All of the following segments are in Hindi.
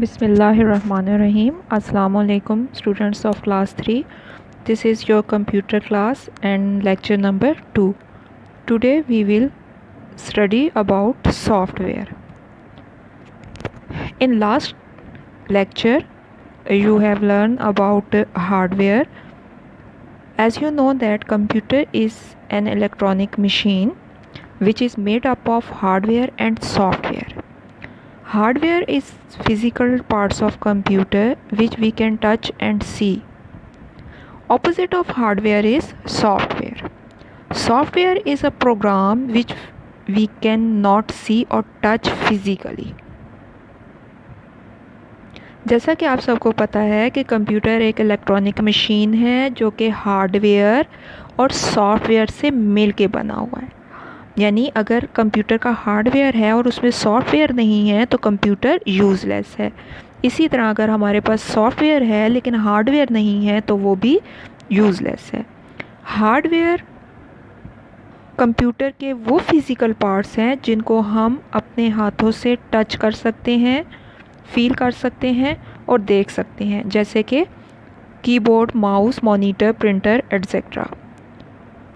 Bismillahirrahmanirrahim. Assalamu alaikum students of class 3. This is your computer class and lecture number 2. Today we will study about software. In last lecture you have learned about hardware. As you know that computer is an electronic machine which is made up of hardware and software. Hardware is physical parts of computer which we can touch and see. Opposite of hardware is software. Software is a program which we cannot see or touch physically. जैसा कि आप सबको पता है कि कंप्यूटर एक इलेक्ट्रॉनिक मशीन है जो कि हार्डवेयर और सॉफ्टवेयर से मिल के बना हुआ है। यानी अगर कंप्यूटर का हार्डवेयर है और उसमें सॉफ्टवेयर नहीं है तो कंप्यूटर यूज़लेस है। इसी तरह अगर हमारे पास सॉफ्टवेयर है लेकिन हार्डवेयर नहीं है तो वो भी यूज़लेस है। हार्डवेयर कंप्यूटर के वो फिज़िकल पार्ट्स हैं जिनको हम अपने हाथों से टच कर सकते हैं, फील कर सकते हैं और देख सकते हैं, जैसे कि keyboard, mouse, monitor, printer etcetera.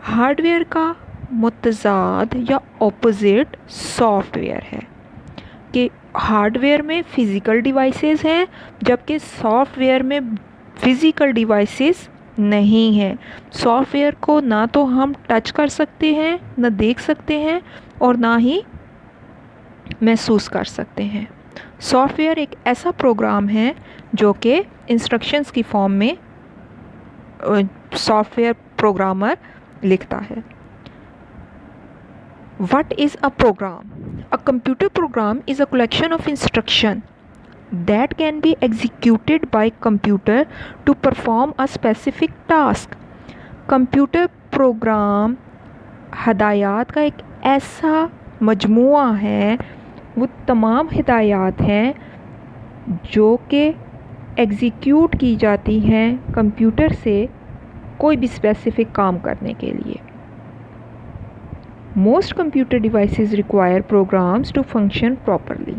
Hardware का मुतज़ाद या ऑपोजिट सॉफ्टवेयर है कि हार्डवेयर में फ़िज़िकल डिवाइसेस हैं जबकि सॉफ्टवेयर में फ़िज़िकल डिवाइसेस नहीं हैं। सॉफ्टवेयर को ना तो हम टच कर सकते हैं, ना देख सकते हैं और ना ही महसूस कर सकते हैं। सॉफ्टवेयर एक ऐसा प्रोग्राम है जो कि इंस्ट्रक्शंस की फॉर्म में सॉफ्टवेयर प्रोग्रामर लिखता है। What is a program? A computer program is a collection of instructions that can be executed by computer to perform a specific task. Computer program हदायत का एक ऐसा मजमुआ है, वो तमाम हिदायत हैं जो कि एग्जीक्यूट की जाती हैं कंप्यूटर से कोई भी स्पेसिफिक काम करने के लिए। Most computer devices require programs to function properly.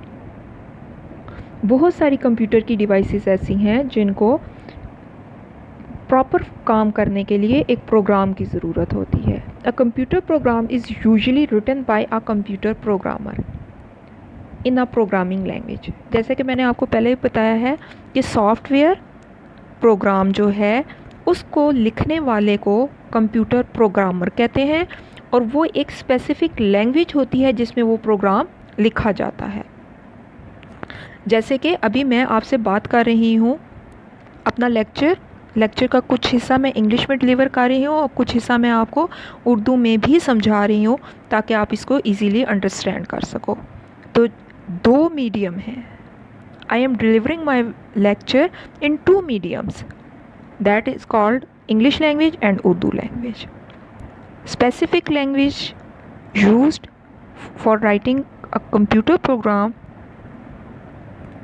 बहुत सारी कंप्यूटर की डिवाइसेस ऐसी हैं जिनको प्रॉपर काम करने के लिए एक प्रोग्राम की ज़रूरत होती है। A computer program is usually written by a computer programmer in a programming language. जैसे कि मैंने आपको पहले भी बताया है कि सॉफ्टवेयर प्रोग्राम जो है उसको लिखने वाले को कंप्यूटर प्रोग्रामर कहते हैं और वो एक स्पेसिफ़िक लैंग्वेज होती है जिसमें वो प्रोग्राम लिखा जाता है। जैसे कि अभी मैं आपसे बात कर रही हूँ, अपना लेक्चर का कुछ हिस्सा मैं इंग्लिश में डिलीवर कर रही हूँ और कुछ हिस्सा मैं आपको उर्दू में भी समझा रही हूँ ताकि आप इसको इजीली अंडरस्टैंड कर सको। तो दो मीडियम हैं। I am delivering my lecture in 2 mediums, that is called English language and Urdu language. Specific language used for writing a computer program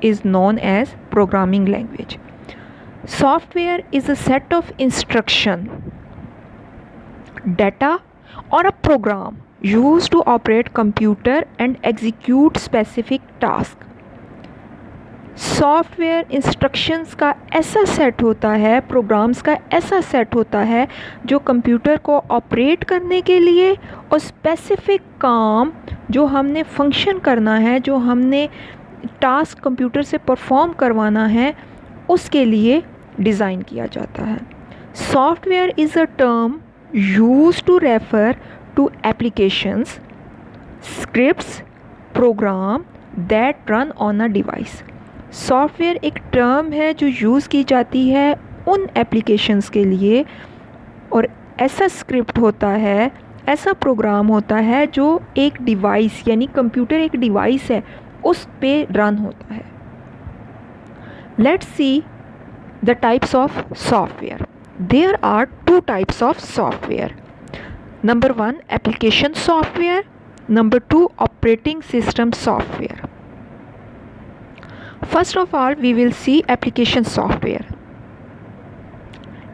is known as programming language. Software is a set of instruction, data or a program used to operate computer and execute specific task. Software instructions का ऐसा सेट होता है, प्रोग्राम्स का ऐसा सेट होता है जो कंप्यूटर को ऑपरेट करने के लिए और स्पेसिफिक काम जो हमने फंक्शन करना है, जो हमने टास्क कंप्यूटर से परफॉर्म करवाना है, उसके लिए डिज़ाइन किया जाता है। Software is a term used to refer to applications, scripts, program that run on a device. Software एक टर्म है जो यूज़ की जाती है उन एप्लीकेशंस के लिए और ऐसा स्क्रिप्ट होता है, ऐसा प्रोग्राम होता है जो एक डिवाइस यानी कंप्यूटर एक डिवाइस है उस पे रन होता है। Let's see the types of software. There are 2 types of software. Number 1 application software, number 2 operating system software. First of all, we will see application software.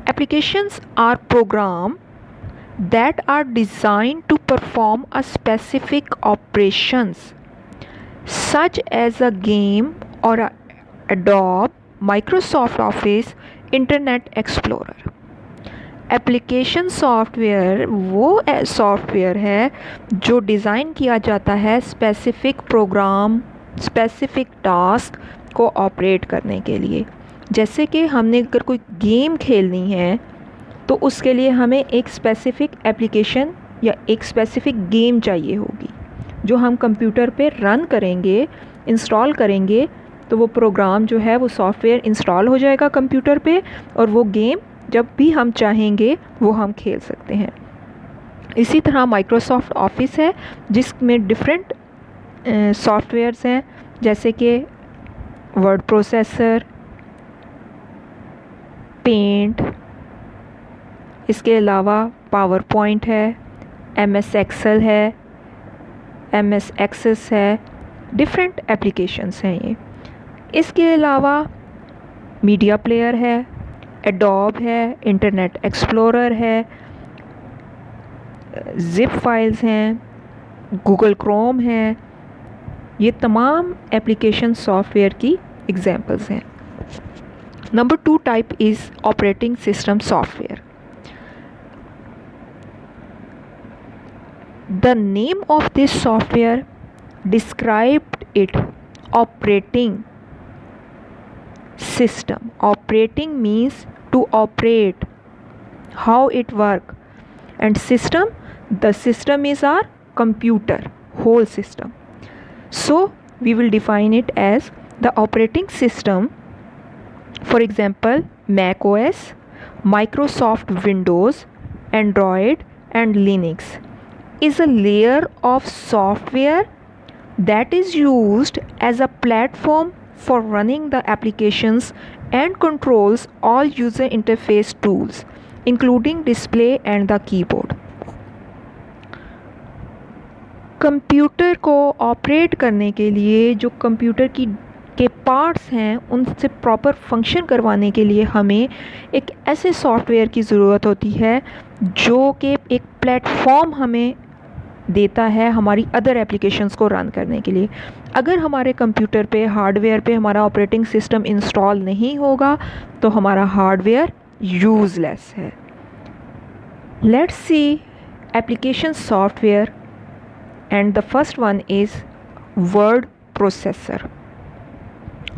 Applications are programs that are designed to perform a specific operations such as a game or a Adobe, Microsoft Office, Internet Explorer। Application software वो सॉफ्टवेयर है जो डिज़ाइन किया जाता है स्पेसिफ़िक प्रोग्राम, स्पेसिफ़िक टास्क को ऑपरेट करने के लिए। जैसे कि हमने अगर कोई गेम खेलनी है तो उसके लिए हमें एक स्पेसिफ़िक एप्लीकेशन या एक स्पेसिफ़िक गेम चाहिए होगी जो हम कंप्यूटर पे रन करेंगे, इंस्टॉल करेंगे, तो वो प्रोग्राम जो है वो सॉफ्टवेयर इंस्टॉल हो जाएगा कंप्यूटर पे और वो गेम जब भी हम चाहेंगे वो हम खेल सकते हैं। इसी तरह माइक्रोसॉफ्ट ऑफिस है जिसमें डिफरेंट सॉफ्टवेयर्स हैं जैसे कि वर्ड प्रोसेसर, पेंट, इसके अलावा पावर पॉइंट है, MS एक्सेल है, MS एक्सेस है, डिफरेंट एप्लीकेशंस हैं ये। इसके अलावा मीडिया प्लेयर है, एडोब है, इंटरनेट एक्सप्लोरर है, ज़िप फाइल्स हैं, गूगल क्रोम है। ये तमाम एप्लीकेशन सॉफ्टवेयर की एग्जांपल्स हैं। Number 2 type is operating system software. The name of this software described it operating system. Operating means to operate, how it work, and system, the system is our computer, whole system. So we will define it as the operating system, for example Mac OS, Microsoft Windows, Android and Linux, is a layer of software that is used as a platform for running the applications and controls all user interface tools, including display and the keyboard. Computer को ऑपरेट करने के लिए जो कंप्यूटर के पार्ट्स हैं उनसे प्रॉपर फंक्शन करवाने के लिए हमें एक ऐसे सॉफ्टवेयर की ज़रूरत होती है जो कि एक प्लेटफॉर्म हमें देता है हमारी अदर एप्लीकेशंस को रन करने के लिए। अगर हमारे कंप्यूटर पे, हार्डवेयर पे हमारा ऑपरेटिंग सिस्टम इंस्टॉल नहीं होगा तो हमारा हार्डवेयर यूज़लेस है। Let's C application software and the first one is word processor.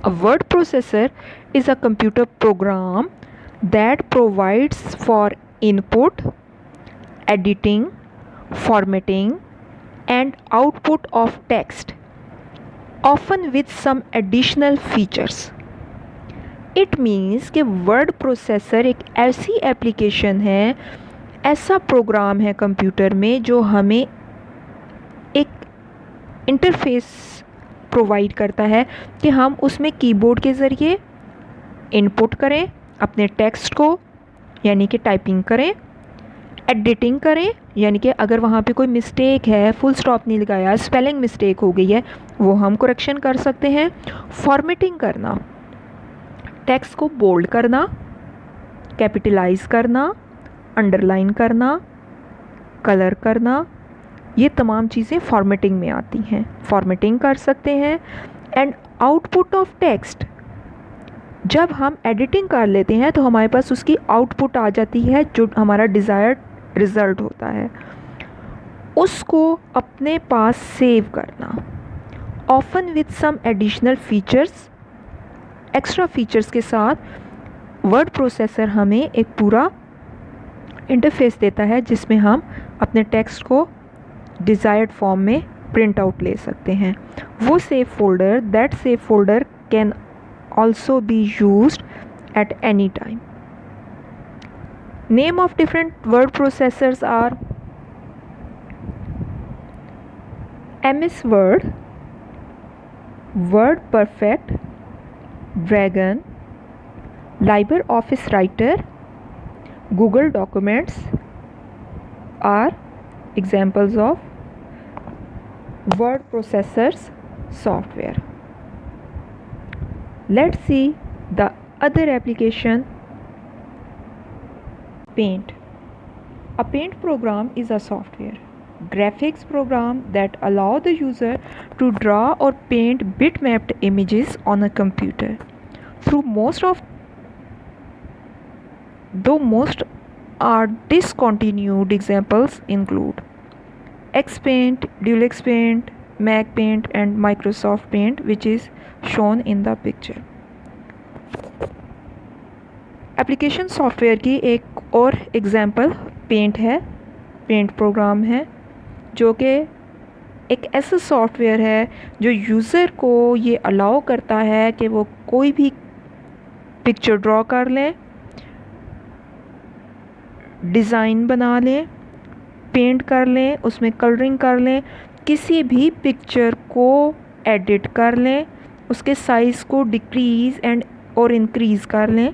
A word processor is a computer program that provides for input, editing, formatting and output of text, often with some additional features. It means कि word processor एक ऐसी एप्लीकेशन है, ऐसा प्रोग्राम है कंप्यूटर में जो हमें एक इंटरफेस प्रोवाइड करता है कि हम उसमें कीबोर्ड के ज़रिए इनपुट करें अपने टेक्स्ट को, यानी कि टाइपिंग करें, एडिटिंग करें, यानी कि अगर वहाँ पे कोई मिस्टेक है, फुल स्टॉप नहीं लगाया, स्पेलिंग मिस्टेक हो गई है, वो हम करेक्शन कर सकते हैं। फॉर्मेटिंग करना, टेक्स्ट को बोल्ड करना, कैपिटलाइज करना, अंडरलाइन करना, कलर करना, ये तमाम चीज़ें फॉर्मेटिंग में आती हैं, फॉर्मेटिंग कर सकते हैं। एंड आउटपुट ऑफ टेक्स्ट, जब हम एडिटिंग कर लेते हैं तो हमारे पास उसकी आउटपुट आ जाती है जो हमारा डिज़ायर्ड रिज़ल्ट होता है, उसको अपने पास सेव करना, often with some additional features, extra features के साथ वर्ड प्रोसेसर हमें एक पूरा इंटरफेस देता है जिसमें हम अपने टेक्स्ट को डिज़ायर्ड फॉर्म में प्रिंट आउट ले सकते हैं। वो save folder, that save folder can also be used at any time. Name of different word processors are MS Word, Word Perfect, Dragon, LibreOffice Writer, Google Documents are examples of word processors software. Let's see the other application, Paint. A Paint program is a software graphics program that allow the user to draw or paint bitmapped images on a computer. through most are discontinued examples include Xpaint, DualX Paint, Mac Paint and Microsoft Paint, which is shown in the picture. Application software की एक और एग्जांपल पेंट है, पेंट प्रोग्राम है, जो कि एक ऐसा सॉफ्टवेयर है जो यूज़र को ये अलाउ करता है कि वो कोई भी पिक्चर ड्रॉ कर लें, डिज़ाइन बना लें, पेंट कर लें, उसमें कलरिंग कर लें, किसी भी पिक्चर को एडिट कर लें, उसके साइज़ को डिक्रीज़ एंड और इंक्रीज़ कर लें।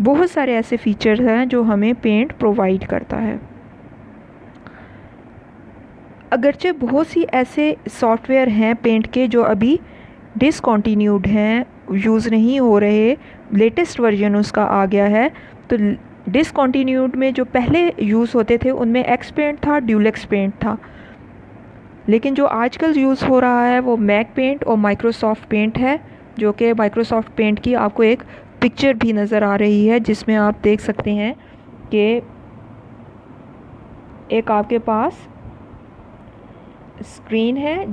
बहुत सारे ऐसे फीचर्स हैं जो हमें पेंट प्रोवाइड करता है। अगरचे बहुत सी ऐसे सॉफ्टवेयर हैं पेंट के जो अभी डिसकंटिन्यूड हैं, यूज़ नहीं हो रहे, लेटेस्ट वर्जन उसका आ गया है। तो डिसकंटिन्यूड में जो पहले यूज़ होते थे उनमें एक्स पेंट था, ड्यूलेक्स पेंट था, लेकिन जो आजकल यूज़ हो रहा है वो मैक पेंट और माइक्रोसॉफ्ट पेंट है, जो कि माइक्रोसॉफ्ट पेंट की आपको एक पिक्चर भी नज़र आ रही है, जिसमें आप देख सकते हैं कि एक आपके पास स्क्रीन है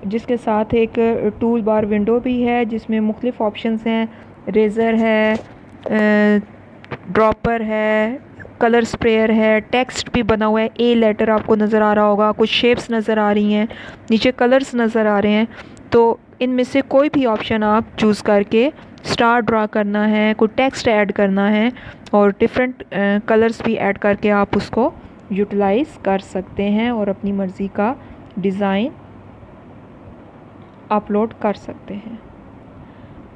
जिसके साथ एक टूल बार विंडो भी है, जिसमें मुख्तलिफ़ ऑप्शंस हैं, रेज़र है, ड्रॉपर है, कलर स्प्रेयर है, टेक्स्ट भी बना हुआ है, ए लेटर आपको नज़र आ रहा होगा, कुछ शेप्स नज़र आ रही हैं, नीचे कलर्स नज़र आ रहे हैं। तो इनमें से कोई भी ऑप्शन आप चूज़ करके स्टार ड्रा करना है, कोई टेक्स्ट ऐड करना है और डिफरेंट कलर्स भी ऐड करके आप उसको यूटिलाइज़ कर सकते हैं और अपनी मर्ज़ी का डिज़ाइन अपलोड कर सकते हैं।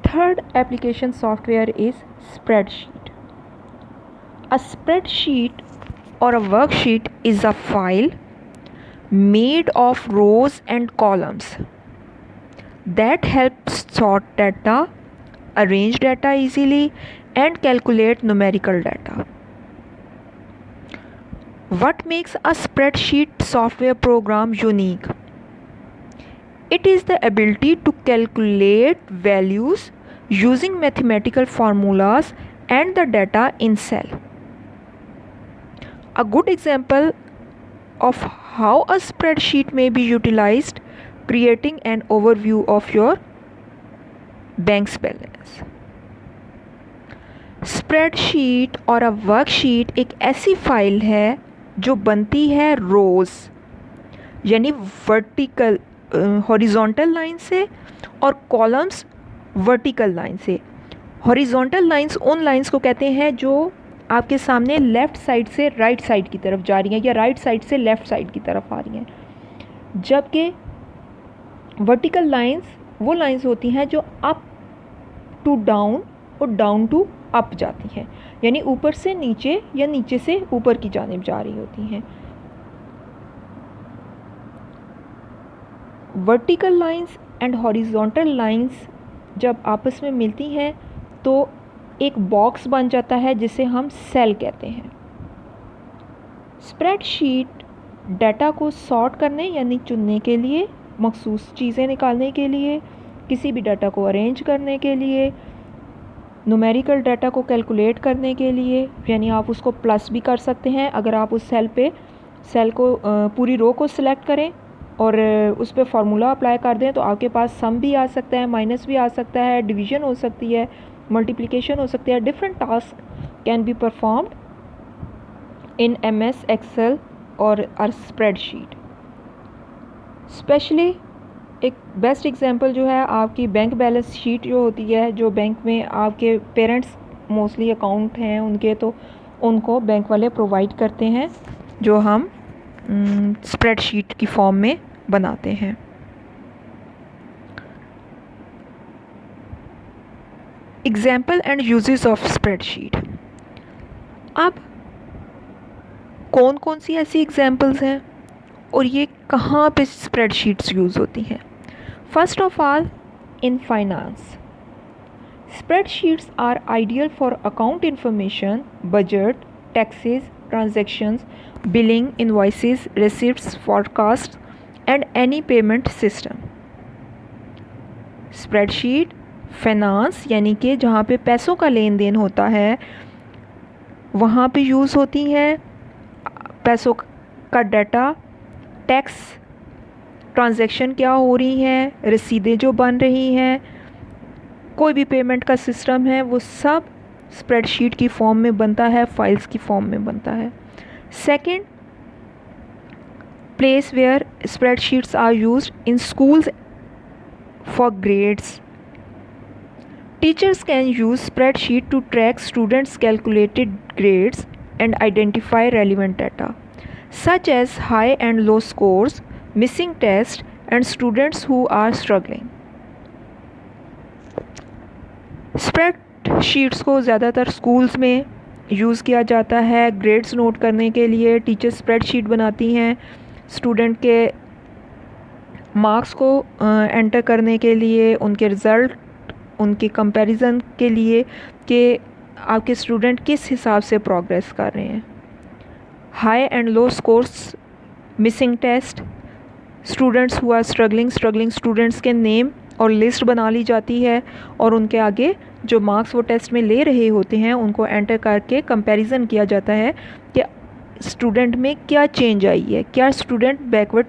Third application software is spreadsheet. A spreadsheet or a worksheet is a file made of rows and columns that helps sort data, arrange data easily, and calculate numerical data. What makes a spreadsheet software program unique? It is the ability to calculate values using mathematical formulas and the data in cell. A good example of how a spreadsheet may be utilized, creating an overview of your bank's balance. Spreadsheet और अ वर्कशीट एक ऐसी फाइल है जो बनती है रोज़ यानी वर्टिकल हॉरिजॉन्टल लाइन से और कॉलम्स वर्टिकल लाइन से। हॉरिजॉन्टल लाइंस उन लाइंस को कहते हैं जो आपके सामने लेफ़्ट साइड से राइट साइड की तरफ जा रही हैं या राइट साइड से लेफ़्ट साइड की तरफ आ रही हैं, जबकि वर्टिकल लाइंस वो लाइंस होती हैं जो अप टू डाउन और डाउन टू अप जाती हैं, यानी ऊपर से नीचे या नीचे से ऊपर की जानिब जा रही होती हैं। Vertical lines and horizontal lines जब आपस में मिलती हैं तो एक बॉक्स बन जाता है जिसे हम सेल कहते हैं। स्प्रेडशीट डाटा को सॉर्ट करने यानी चुनने के लिए, मखसूस चीज़ें निकालने के लिए, किसी भी डाटा को अरेंज करने के लिए, न्यूमेरिकल डाटा को कैलकुलेट करने के लिए, यानी आप उसको प्लस भी कर सकते हैं अगर आप उस सेल को पूरी रो को सिलेक्ट करें और उस पर फार्मूला अप्लाई कर दें तो आपके पास सम भी आ सकता है, माइनस भी आ सकता है, डिवीज़न हो सकती है, मल्टीप्लिकेशन हो सकती है। Different task can be performed in MS Excel और स्प्रेडशीट। स्पेशली एक बेस्ट एग्जांपल जो है आपकी बैंक बैलेंस शीट जो होती है, जो बैंक में आपके पेरेंट्स मोस्टली अकाउंट हैं उनके, तो उनको बैंक वाले प्रोवाइड करते हैं जो हम स्प्रेडशीट की फॉर्म में बनाते हैं। Example and uses of spreadsheet. अब कौन कौन सी ऐसी एग्जाम्पल्स हैं और ये कहाँ पे स्प्रेडशीट्स यूज़ होती हैं? First of all, in finance spreadsheets are ideal for account information, budget, taxes, transactions, billing, invoices, receipts, forecasts, and any payment system. Spreadsheet finance यानी कि जहाँ पे पैसों का लेन देन होता है वहाँ पे यूज़ होती हैं। पैसों का डाटा, टैक्स, ट्रांजैक्शन क्या हो रही हैं, रसीदें जो बन रही हैं, कोई भी पेमेंट का सिस्टम है, वो सब स्प्रेडशीट की फॉर्म में बनता है, फाइल्स की फॉर्म में बनता है। Second place where spreadsheets are used in schools for grades. Teachers can use spreadsheet to track students' calculated grades and identify relevant data, such as high and low scores, missing tests, and students who are struggling. Spreadsheets को ज़्यादातर स्कूल्स में यूज़ किया जाता है ग्रेड्स नोट करने के लिए। टीचर्स स्प्रेडशीट बनाती हैं स्टूडेंट के मार्क्स को एंटर करने के लिए, उनके रिज़ल्ट, उनके कंपैरिजन के लिए कि आपके स्टूडेंट किस हिसाब से प्रोग्रेस कर रहे हैं। High and low scores, missing test, students who are struggling students के नेम और लिस्ट बना ली जाती है और उनके आगे जो मार्क्स वो टेस्ट में ले रहे होते हैं उनको एंटर करके कंपैरिजन किया जाता है कि स्टूडेंट में क्या चेंज आई है, क्या स्टूडेंट बैकवर्ड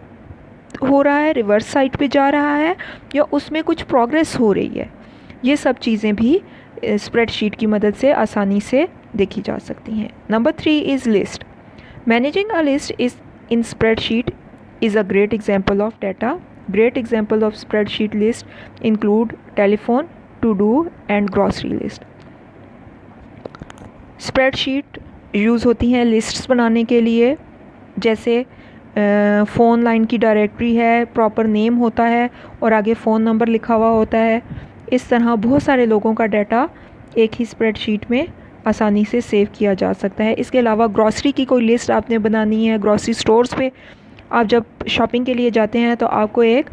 हो रहा है, रिवर्स साइड पे जा रहा है, या उसमें कुछ प्रोग्रेस हो रही है। ये सब चीज़ें भी स्प्रेडशीट की मदद से आसानी से देखी जा सकती हैं। Number 3 is list. Managing a list is in spreadsheet is a great example of data. Great example of spreadsheet list include telephone, to-do and grocery list. Spreadsheet use होती हैं लिस्ट्स बनाने के लिए, जैसे फ़ोन लाइन की डायरेक्टरी है, प्रॉपर नेम होता है और आगे फ़ोन नंबर लिखा हुआ होता है। इस तरह बहुत सारे लोगों का डाटा एक ही स्प्रेडशीट में आसानी से सेव किया जा सकता है। इसके अलावा ग्रॉसरी की कोई लिस्ट आपने बनानी है, ग्रॉसरी स्टोर्स पे आप जब शॉपिंग के लिए जाते हैं तो आपको एक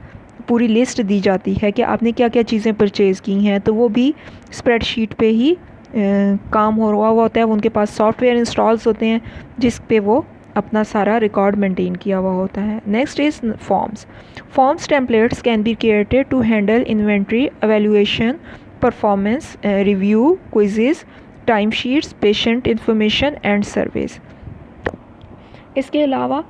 पूरी लिस्ट दी जाती है कि आपने क्या क्या चीज़ें परचेज़ की हैं, तो वो भी स्प्रेडशीट पे ही काम हो रहा होता है। उनके पास सॉफ्टवेयर इंस्टॉल्स होते हैं जिस पे वो अपना सारा रिकॉर्ड मेंटेन किया हुआ होता है। Next is forms templates can be created to handle inventory, evaluation, performance review, quizzes, time sheets, patient information and surveys. इसके अलावा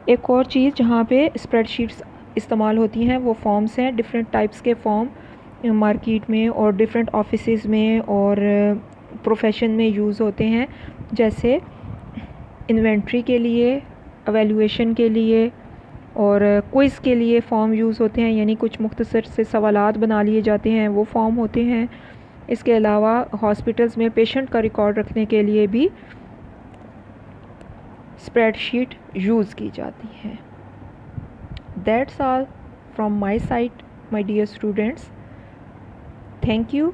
एक और चीज़ जहाँ पे स्प्रेडशीट्स इस्तेमाल होती हैं वो फॉर्म्स हैं। डिफरेंट टाइप्स के फॉर्म मार्केट में और डिफरेंट ऑफिसेज़ में और प्रोफेशन में यूज़ होते हैं, जैसे इन्वेंट्री के लिए, एवेल्यूएशन के लिए और क्विज़ के लिए फॉर्म यूज़ होते हैं, यानी कुछ मुख्तसर से सवालात बना लिए जाते हैं, वो फॉर्म होते हैं। इसके अलावा हॉस्पिटल्स में पेशेंट का रिकॉर्ड रखने के लिए भी स्प्रेडशीट यूज़ की जाती है। That's all from my side my dear students. Thank you.